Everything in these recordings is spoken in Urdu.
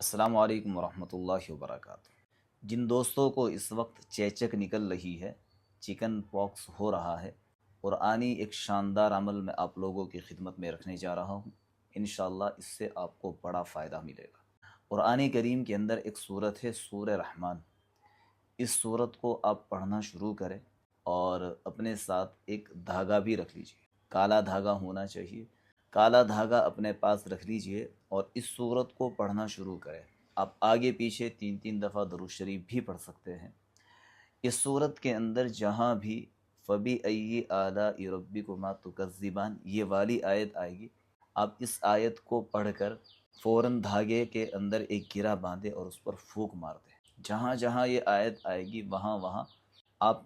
السلام علیکم ورحمۃ اللہ وبرکاتہ۔ جن دوستوں کو اس وقت چیچک نکل رہی ہے، چکن پاکس ہو رہا ہے، قرآنی ایک شاندار عمل میں آپ لوگوں کی خدمت میں رکھنے جا رہا ہوں۔ انشاءاللہ اس سے آپ کو بڑا فائدہ ملے گا۔ قرآن کریم کے اندر ایک صورت ہے سورہ رحمان۔ اس صورت کو آپ پڑھنا شروع کریں اور اپنے ساتھ ایک دھاگا بھی رکھ لیجیے، کالا دھاگا ہونا چاہیے۔ کالا دھاگا اپنے پاس رکھ لیجئے اور اس صورت کو پڑھنا شروع کریں۔ آپ آگے پیچھے 3 دفعہ درود شریف بھی پڑھ سکتے ہیں۔ اس صورت کے اندر جہاں بھی فَبِأَيِّ آلَاءِ رَبِّكُمَا تُكَذِّبَانِ یہ والی آیت آئے گی، آپ اس آیت کو پڑھ کر فوراً دھاگے کے اندر ایک گرہ باندھیں اور اس پر پھونک مار دیں۔ جہاں جہاں یہ آیت آئے گی وہاں وہاں آپ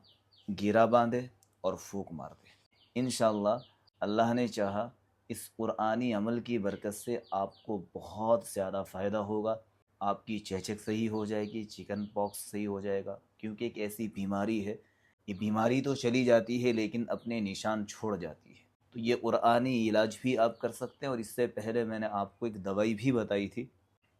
گرہ باندھیں اور پھونک مار دیں۔ انشاءاللہ اللہ نے چاہا اس قرآنی عمل کی برکت سے آپ کو بہت زیادہ فائدہ ہوگا۔ آپ کی چیچک صحیح ہو جائے گی، چکن پاکس صحیح ہو جائے گا، کیونکہ ایک ایسی بیماری ہے، یہ بیماری تو چلی جاتی ہے لیکن اپنے نشان چھوڑ جاتی ہے۔ تو یہ قرآنی علاج بھی آپ کر سکتے ہیں، اور اس سے پہلے میں نے آپ کو ایک دوائی بھی بتائی تھی،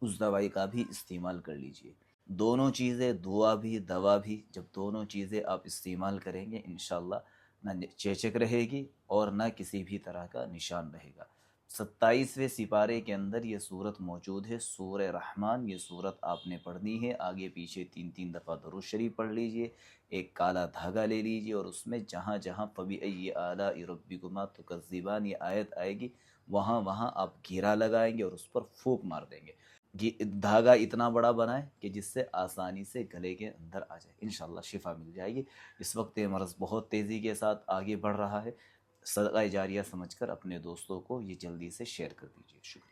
اس دوائی کا بھی استعمال کر لیجئے۔ دونوں چیزیں، دعا بھی دوا بھی، جب دونوں چیزیں آپ استعمال کریں گے انشاءاللہ نہ چیچک رہے گی اور نہ کسی بھی طرح کا نشان رہے گا۔ 27ویں سپارے کے اندر یہ صورت موجود ہے، سورہ رحمان۔ یہ صورت آپ نے پڑھنی ہے، آگے پیچھے 3 دفعہ درود شریف پڑھ لیجئے، ایک کالا دھاگا لے لیجئے اور اس میں جہاں جہاں فَبِأَيِّ آلَاءِ رَبِّكُمَا تُكَذِّبَانِ یہ آیت آئے گی وہاں وہاں آپ گھیرا لگائیں گے اور اس پر پھونک مار دیں گے۔ دھاگا اتنا بڑا بنائیں کہ جس سے آسانی سے گلے کے اندر آ جائے، انشاءاللہ شفا مل جائے گی۔ اس وقت یہ مرض بہت تیزی کے ساتھ آگے بڑھ رہا ہے، صدقہ جاریہ سمجھ کر اپنے دوستوں کو یہ جلدی سے شیئر کر دیجیے۔ شکریہ۔